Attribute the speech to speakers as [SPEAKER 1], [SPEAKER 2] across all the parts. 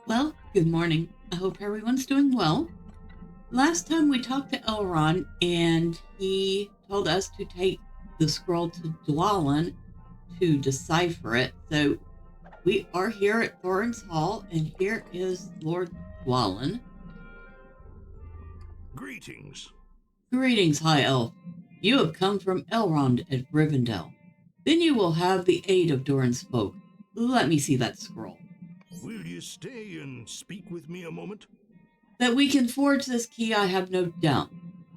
[SPEAKER 1] Well, good morning. I hope everyone's doing well. Last time we talked to Elrond, and he told us to take the scroll to Dwalin to decipher it. So we are here at Thorin's Hall, and here is Lord Dwalin.
[SPEAKER 2] Greetings.
[SPEAKER 1] Greetings, High Elf. You have come from Elrond at Rivendell. Then you will have the aid of Durin's folk. Let me see that scroll.
[SPEAKER 2] Will you stay and speak with me a moment?
[SPEAKER 1] That we can forge this key, I have no doubt.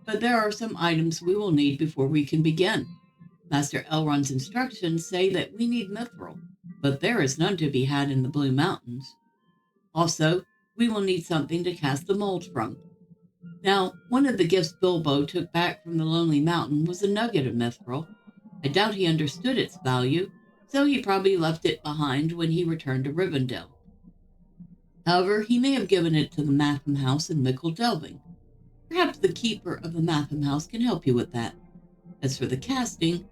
[SPEAKER 1] But there are some items we will need before we can begin. Master Elrond's instructions say that we need mithril, but there is none to be had in the Blue Mountains. Also, we will need something to cast the mold from. Now, one of the gifts Bilbo took back from the Lonely Mountain was a nugget of mithril. I doubt he understood its value, so he probably left it behind when he returned to Rivendell. However, he may have given it to the Matham House in Mickle Delving. Perhaps the keeper of the Matham House can help you with that. As for the casting,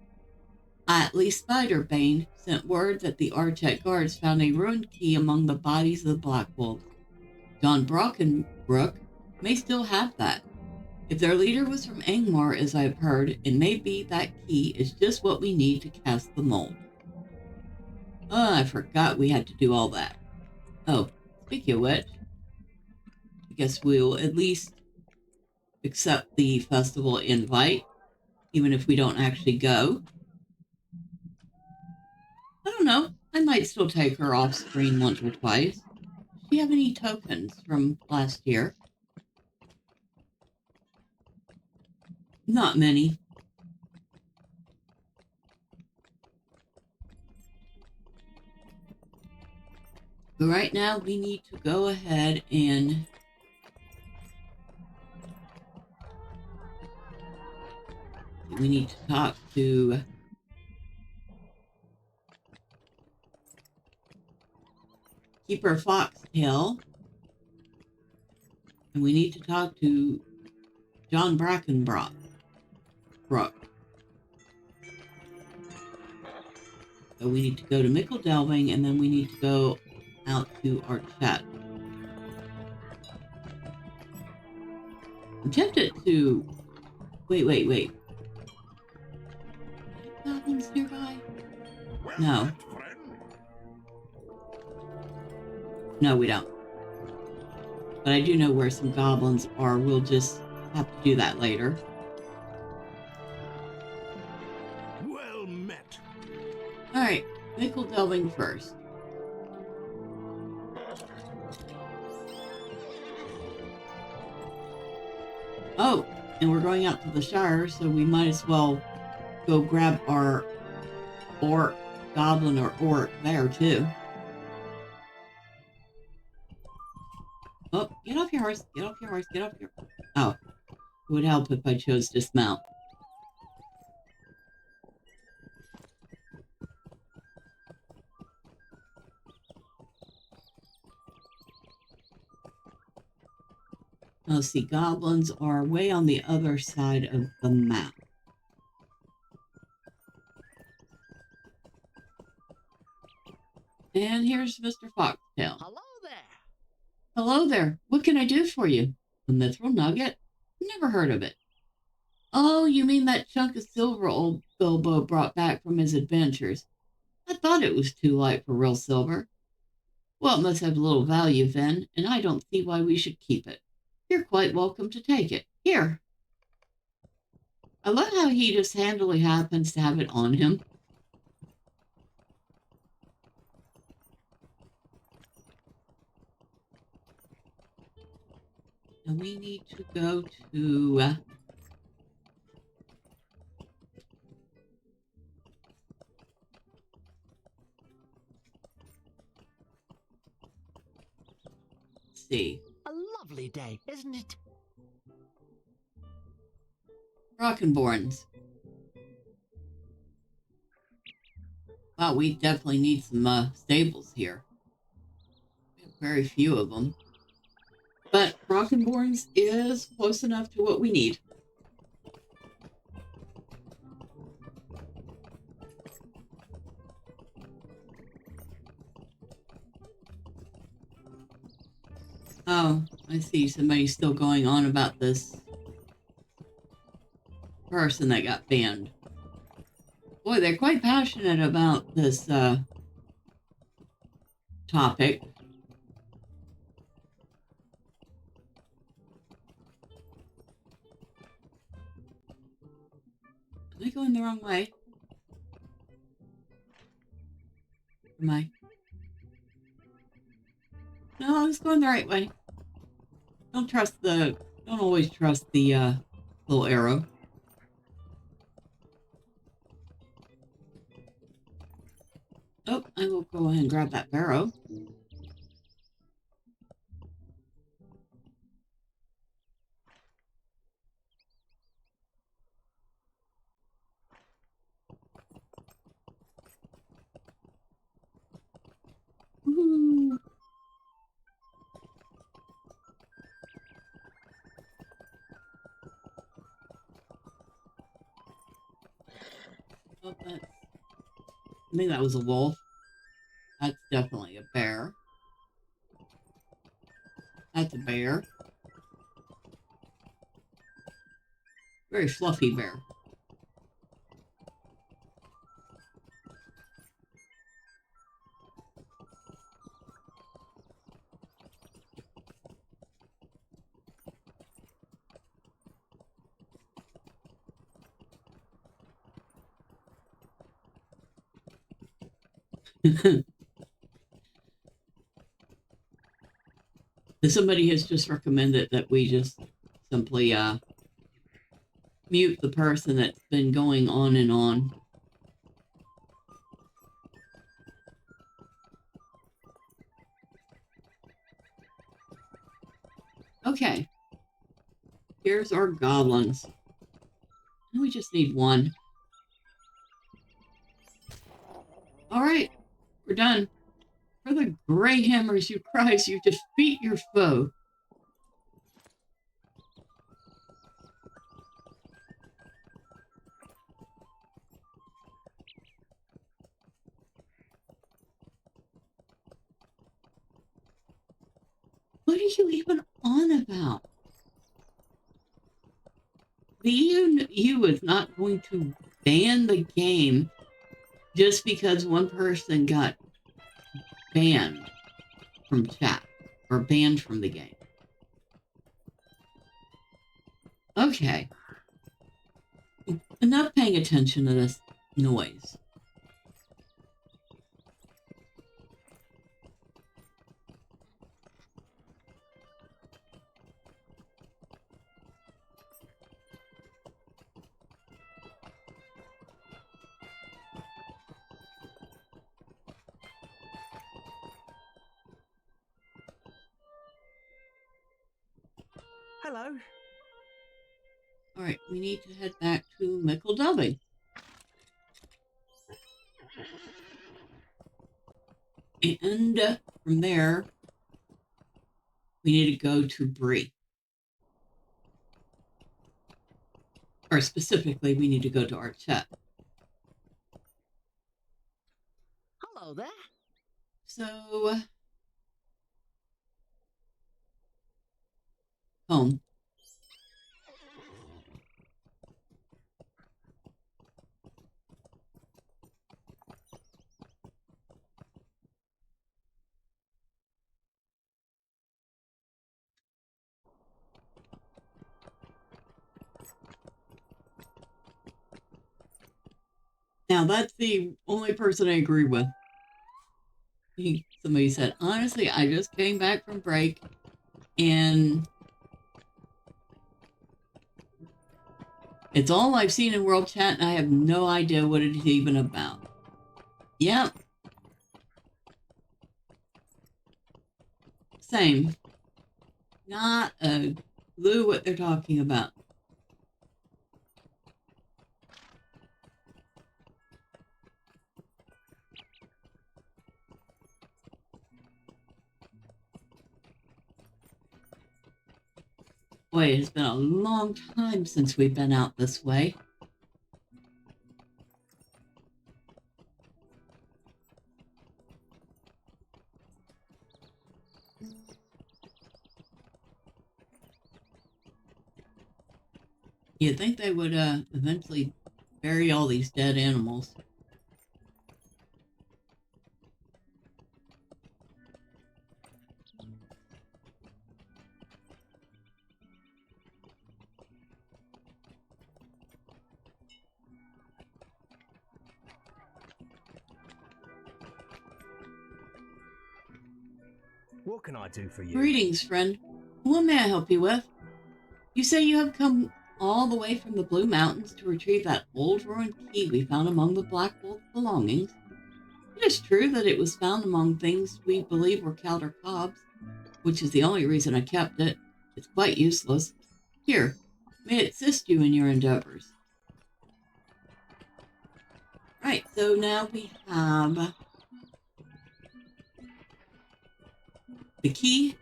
[SPEAKER 1] Atli Spiderbane sent word that the Archet guards found a ruined key among the bodies of the Black Wolves. John Brockenbrook may still have that. If their leader was from Angmar, as I've heard, it may be that key is just what we need to cast the mold. Oh, I forgot we had to do all that. Oh, speaking of which, I guess we'll at least accept the festival invite, even if we don't actually go. I don't know. I might still take her off screen once or twice. Does she have any tokens from last year? Not many. But right now, we need to go ahead and we need to talk to Keeper Foxtail. And we need to talk to John Brockenbrook. So we need to go to Mickle Delving, and then we need to go out to Archet. I'm tempted to... Wait. Goblins nearby? No. No, we don't. But I do know where some goblins are. We'll just have to do that later.
[SPEAKER 2] Well met.
[SPEAKER 1] All right, Mickle Delving first. Oh, and we're going out to the Shire, so we might as well go grab our goblin or orc there too. Oh, get off your horse, get off your horse, get off your... Oh, it would help if I chose dismount. Let's see, goblins are way on the other side of the map. And here's Mr. Foxtail.
[SPEAKER 3] Hello there.
[SPEAKER 1] Hello there. What can I do for you? A mithril nugget? Never heard of it. Oh, you mean that chunk of silver old Bilbo brought back from his adventures. I thought it was too light for real silver. Well, it must have little value then, and I don't see why we should keep it. You're quite welcome to take it. Here. I love how he just handily happens to have it on him. And we need to go to... let's see.
[SPEAKER 3] A lovely day, isn't it?
[SPEAKER 1] Brockenborns. Wow, we definitely need some stables here. We have very few of them. But Brockenborns is close enough to what we need. Oh, I see. Somebody's still going on about this person that got banned. Boy, they're quite passionate about this topic. Am I going the wrong way? Am I? No, I was going the right way. Don't always trust the little arrow. Oh, I will go ahead and grab that barrow. Woo. Oh, I think that was a wolf. That's definitely a bear. That's a bear. Very fluffy bear. Somebody has just recommended that we just simply mute the person that's been going on and on. Okay, here's our goblins. We just need one. All right, we're done. For the gray hammers you prize, you defeat your foe. What are you even on about? The EU is not going to ban the game just because one person got banned from chat or banned from the game. Okay. Enough paying attention to this noise.
[SPEAKER 3] Hello.
[SPEAKER 1] All right, we need to head back to Mickeldubby. And from there, we need to go to Bree. Or specifically, we need to go to our chat.
[SPEAKER 3] Hello there.
[SPEAKER 1] So, home. Now, that's the only person I agree with. Somebody said, honestly, I just came back from break and it's all I've seen in World Chat and I have no idea what it is even about. Yep. Same. Not a clue what they're talking about. Boy, it has been a long time since we've been out this way. You'd think they would eventually bury all these dead animals.
[SPEAKER 4] What can I do for you?
[SPEAKER 1] Greetings, friend. What may I help you with? You say you have come all the way from the Blue Mountains to retrieve that old ruined key we found among the Black Wolf's belongings. It is true that it was found among things we believe were Calder Cobb's, which is the only reason I kept it. It's quite useless. Here, may it assist you in your endeavors. Right, so now we have the key,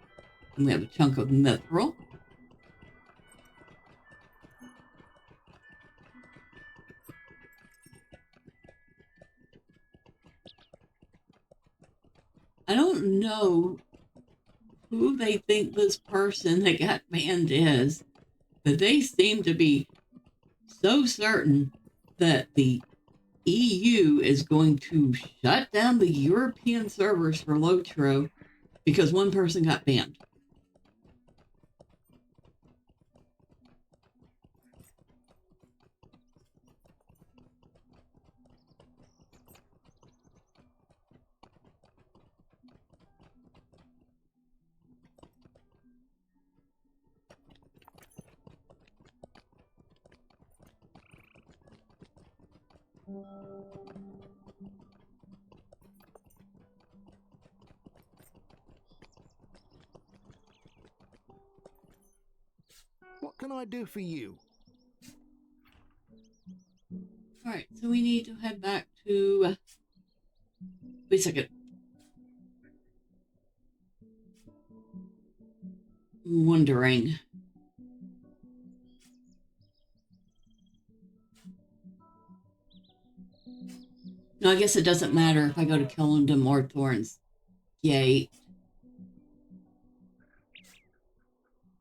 [SPEAKER 1] and we have a chunk of mithril. I don't know who they think this person that got banned is, but they seem to be so certain that the EU is going to shut down the European servers for LOTRO because one person got banned.
[SPEAKER 2] What can I do for you?
[SPEAKER 1] All right, so we need to head back to... wait a second. I'm wondering. No, I guess it doesn't matter if I go to Kellendam or Thorin's Gate.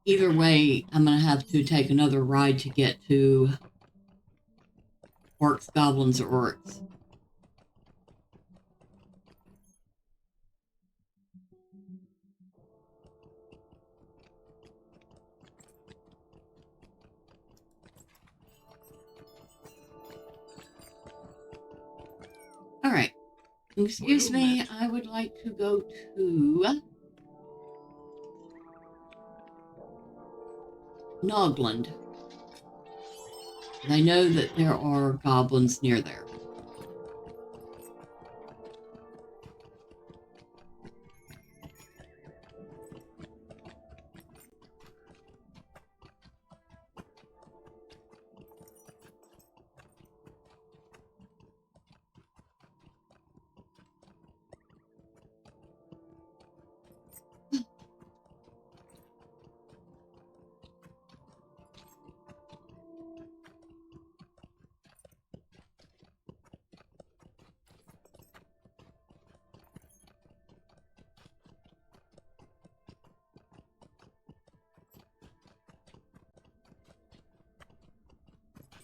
[SPEAKER 1] Either way, I'm going to have to take another ride to get to Orcs, Goblins, or Orcs. All right. Excuse me, I would like to go to Nogland. And I know that there are goblins near there.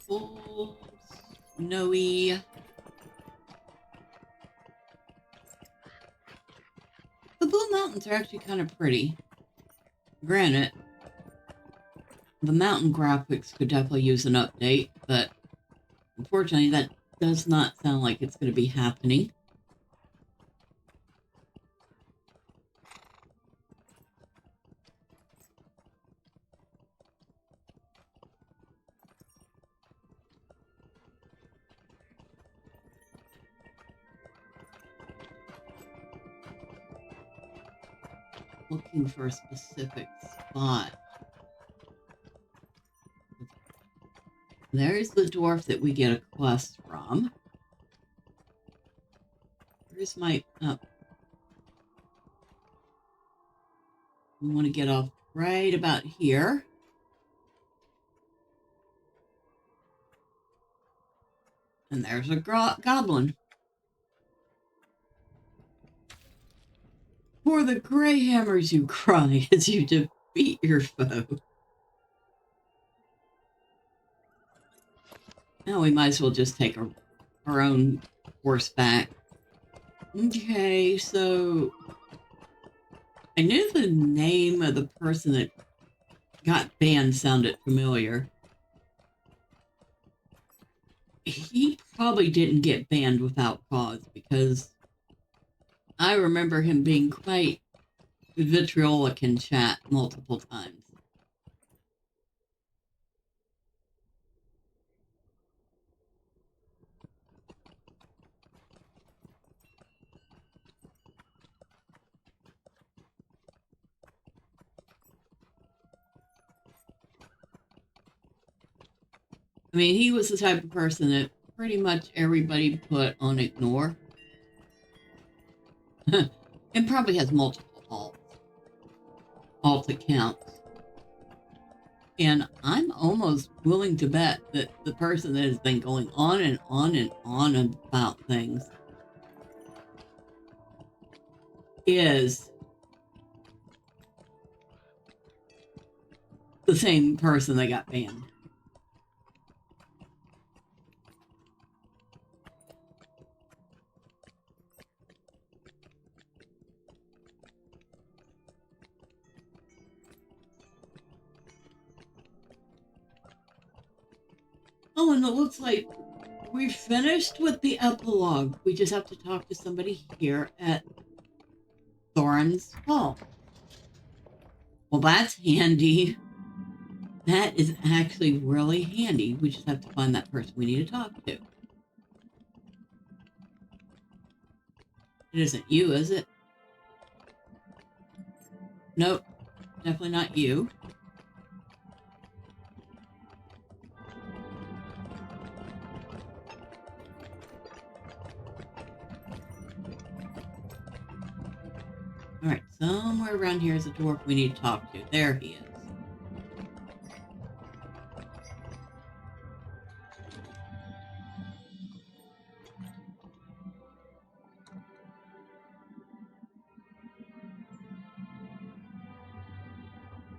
[SPEAKER 1] Full snowy. The Blue Mountains are actually kind of pretty. Granted, the mountain graphics could definitely use an update, but unfortunately that does not sound like it's going to be happening. Looking for a specific spot. There's the dwarf that we get a quest from. Here's my... we want to get off right about here. And there's a goblin. For the gray hammers you cry as you defeat your foe. Now we might as well just take our own horse back. Okay, so I knew the name of the person that got banned sounded familiar. He probably didn't get banned without cause because I remember him being quite vitriolic in chat multiple times. I mean, he was the type of person that pretty much everybody put on ignore. And probably has multiple alt accounts. And I'm almost willing to bet that the person that has been going on and on and on about things is the same person that got banned. Oh, and it looks like we're finished with the epilogue. We just have to talk to somebody here at Thorin's Hall. Well, that's handy. That is actually really handy. We just have to find that person we need to talk to. It isn't you, is it? Nope, definitely not you. All right, somewhere around here is a dwarf we need to talk to. There he is.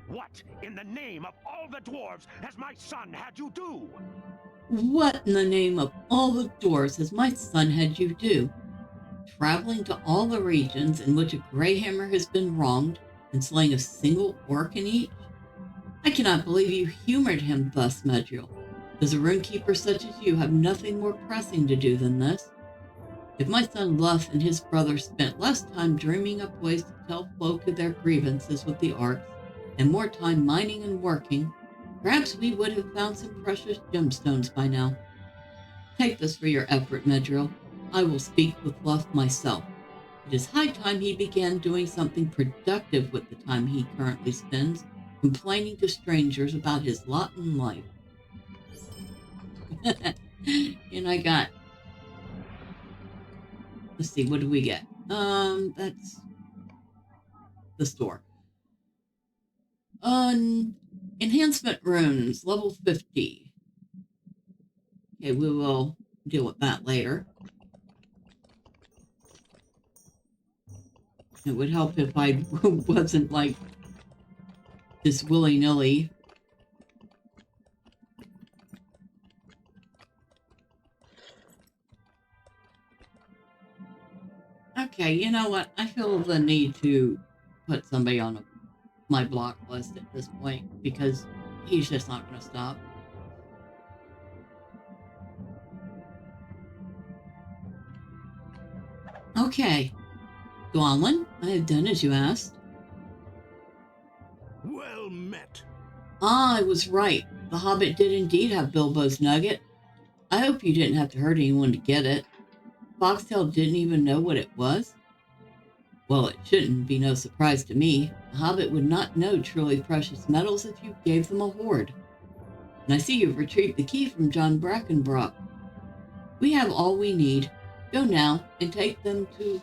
[SPEAKER 5] What in the name of all the dwarves has my son had you do?
[SPEAKER 1] What in the name of all the dwarves has my son had you do? Traveling to all the regions in which a Greyhammer has been wronged and slaying a single orc in each? I cannot believe you humored him thus, Medriel. Does a runekeeper such as you have nothing more pressing to do than this? If my son Luff and his brother spent less time dreaming up ways to tell folk of their grievances with the orcs, and more time mining and working, perhaps we would have found some precious gemstones by now. Take this for your effort, Medriel. I will speak with Luff myself. It is high time he began doing something productive with the time he currently spends complaining to strangers about his lot in life. And I got... Let's see, what do we get? That's the store. Enhancement runes, level 50. Okay, we will deal with that later. It would help if I wasn't like just willy-nilly. Okay, you know what? I feel the need to put somebody on my block list at this point because he's just not going to stop. Okay. Dwalin, I have done as you asked.
[SPEAKER 2] Well met.
[SPEAKER 1] Ah, I was right. The Hobbit did indeed have Bilbo's nugget. I hope you didn't have to hurt anyone to get it. Foxtail didn't even know what it was? Well, it shouldn't be no surprise to me. A Hobbit would not know truly precious metals if you gave them a hoard. And I see you've retrieved the key from John Brackenbrock. We have all we need. Go now and take them to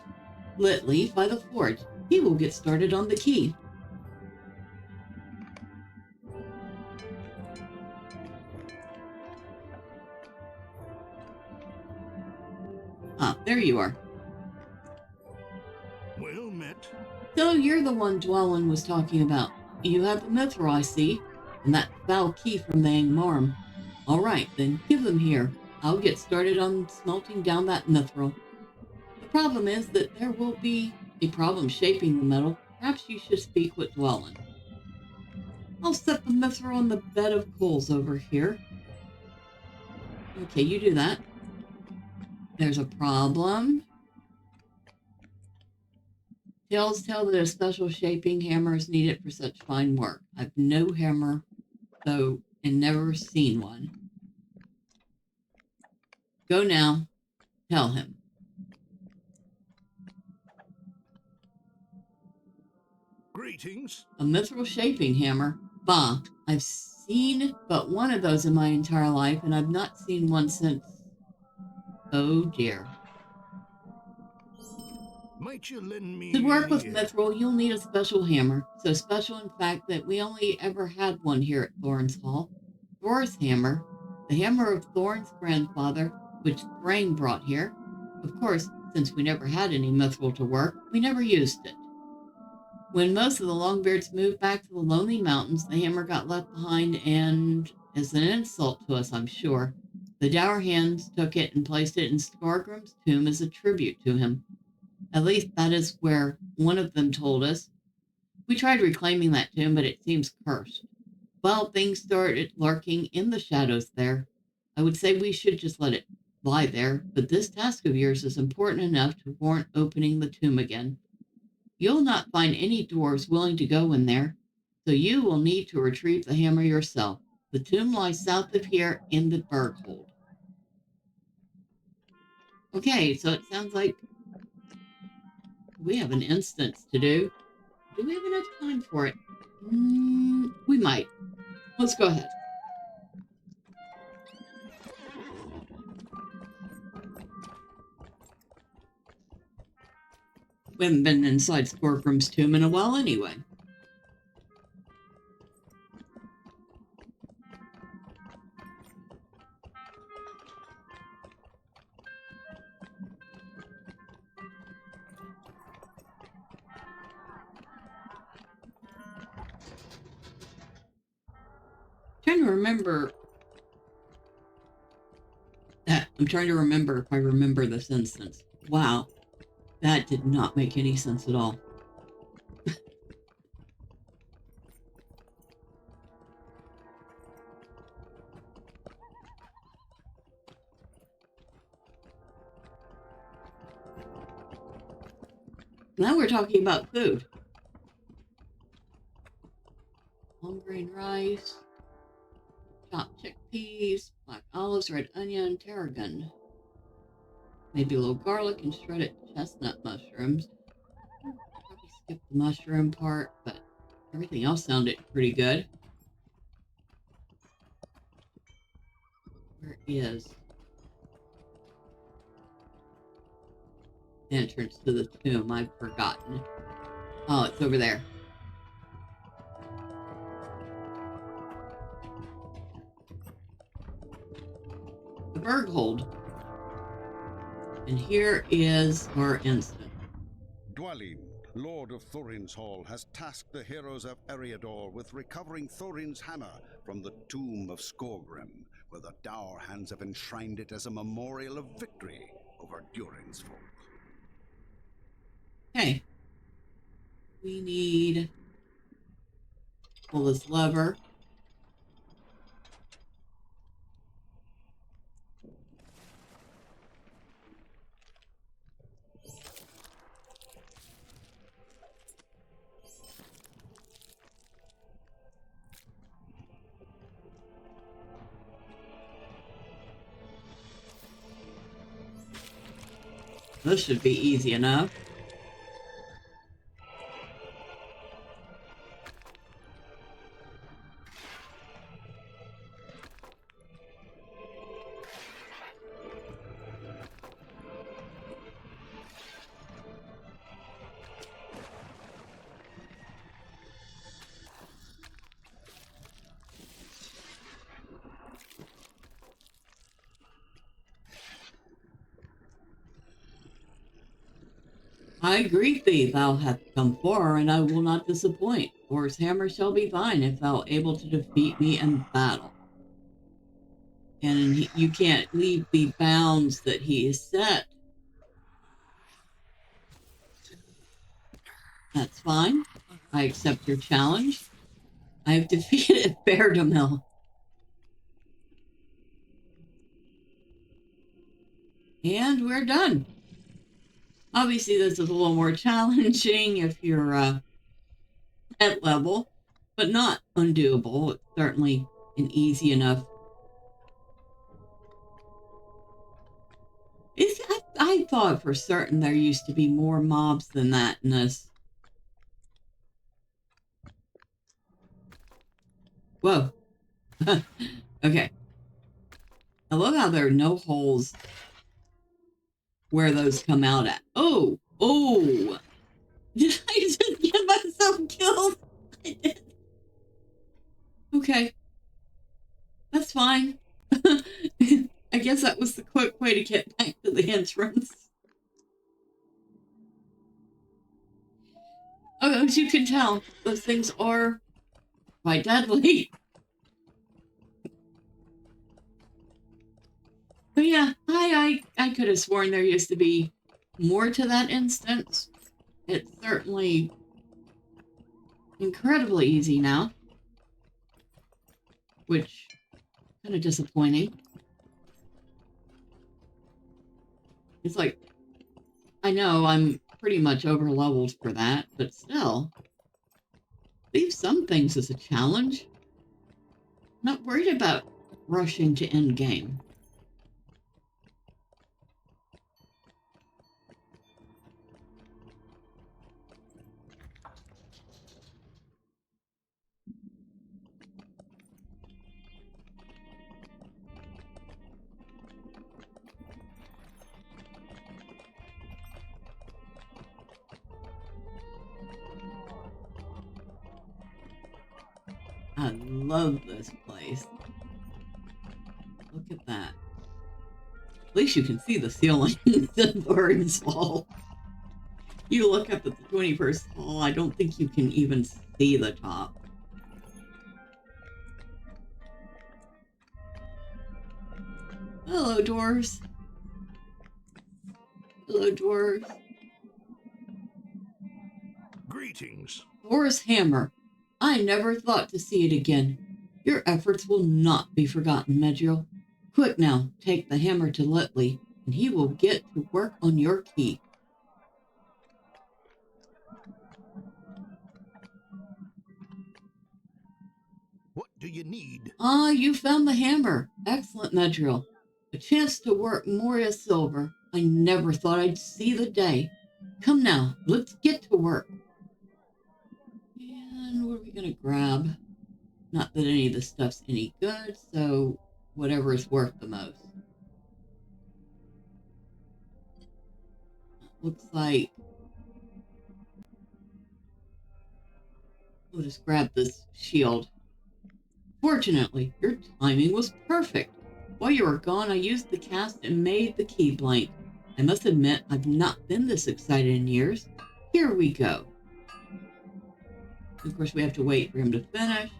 [SPEAKER 1] Litleaf by the fort. He will get started on the key. Ah, there you are.
[SPEAKER 2] Well met.
[SPEAKER 1] So you're the one Dwalin was talking about. You have the mithril, I see, and that foul key from the Angmar. All right, then give them here. I'll get started on smelting down that mithril. The problem is that there will be a problem shaping the metal. Perhaps you should speak with Dwalin. I'll set the mithril on the bed of coals over here. Okay, you do that. There's a problem. Tales tell that a special shaping hammer is needed for such fine work. I've no hammer, though, and never seen one. Go now. Tell him.
[SPEAKER 2] Greetings.
[SPEAKER 1] A mithril shaping hammer? Bah, I've seen but one of those in my entire life, and I've not seen one since... Oh dear.
[SPEAKER 2] Might you lend me...
[SPEAKER 1] To work with mithril, you'll need a special hammer. So special, in fact, that we only ever had one here at Thorin's Hall. Thor's hammer, the hammer of Thorin's grandfather, which Thrain brought here. Of course, since we never had any mithril to work, we never used it. When most of the Longbeards moved back to the Lonely Mountains, the hammer got left behind, and, as an insult to us, I'm sure, the Dour Hands took it and placed it in Skargrim's tomb as a tribute to him. At least that is where one of them told us. We tried reclaiming that tomb, but it seems cursed. Well, things started lurking in the shadows there. I would say we should just let it lie there, but this task of yours is important enough to warrant opening the tomb again. You'll not find any dwarves willing to go in there, so you will need to retrieve the hammer yourself. The tomb lies south of here in the Berghold. Okay, so it sounds like we have an instance to do. Do we have enough time for it? We might. Let's go ahead. We haven't been inside Skargrim's tomb in a while anyway. Trying to remember. I'm trying to remember if I remember this instance. Wow. That did not make any sense at all. Now we're talking about food. Long grain rice, chopped chickpeas, black olives, red onion, tarragon. Maybe a little garlic and shredded chestnut mushrooms. Probably skip the mushroom part, but everything else sounded pretty good. Where is the entrance to the tomb? I've forgotten. Oh, it's over there. The Berghold. And here is our instant.
[SPEAKER 6] Dwalin, Lord of Thorin's Hall, has tasked the heroes of Eriador with recovering Thorin's hammer from the tomb of Skargrim, where the Dour Hands have enshrined it as a memorial of victory over Durin's folk.
[SPEAKER 1] Okay. We need to pull this lever. This should be easy enough. I greet thee, thou hast come far, and I will not disappoint. Thor's hammer shall be thine if thou able to defeat me in battle. And you can't leave the bounds that he has set. That's fine. I accept your challenge. I have defeated Beardamil. And we're done. Obviously, this is a little more challenging if you're at level, but not undoable. It's certainly an easy enough. I thought for certain there used to be more mobs than that in this. Whoa. Okay. I love how there are no holes where those come out at. Oh! Oh! Did I just get myself killed? I did. Okay. That's fine. I guess that was the quick way to get back to the entrance. Oh, as you can tell, those things are quite deadly. But yeah, I could have sworn there used to be more to that instance. It's certainly incredibly easy now, which kind of disappointing. It's like, I know I'm pretty much over leveled for that, but still, leave some things as a challenge. Not worried about rushing to end game. I love this place. Look at that. At least you can see the ceiling instead of Thorin's hall. You look up at the 21st hall, I don't think you can even see the top. Hello, dwarves. Hello, dwarves.
[SPEAKER 2] Greetings.
[SPEAKER 1] Thor's hammer. I never thought to see it again. Your efforts will not be forgotten, Medriel. Quick now, take the hammer to Letley, and he will get to work on your key.
[SPEAKER 2] What do you need?
[SPEAKER 1] Ah, you found the hammer. Excellent, Medriel. A chance to work Moria silver. I never thought I'd see the day. Come now, let's get to work. And what are we going to grab? Not that any of this stuff's any good, so whatever is worth the most. Looks like we'll just grab this shield. Fortunately, your timing was perfect. While you were gone, I used the cast and made the key blank. I must admit, I've not been this excited in years. Here we go. Of course, we have to wait for him to finish.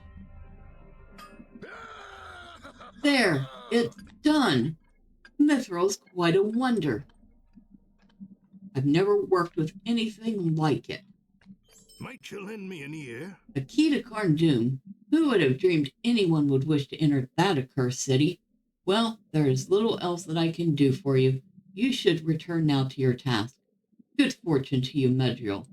[SPEAKER 1] There, it's done. Mithril's quite a wonder. I've never worked with anything like it.
[SPEAKER 2] Might you lend me an ear?
[SPEAKER 1] A key to Carn-Dûm. Who would have dreamed anyone would wish to enter that accursed city? Well, there is little else that I can do for you. You should return now to your task. Good fortune to you, Medriel.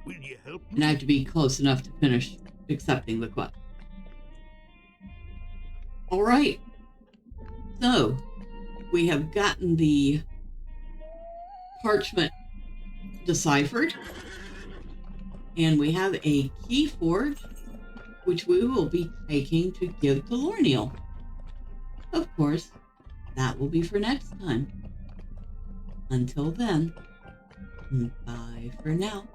[SPEAKER 2] Will you help me?
[SPEAKER 1] And I have to be close enough to finish accepting the quest. All right. So, we have gotten the parchment deciphered. And we have a key forge, which we will be taking to give to Lorneal. Of course, that will be for next time. Until then, bye for now.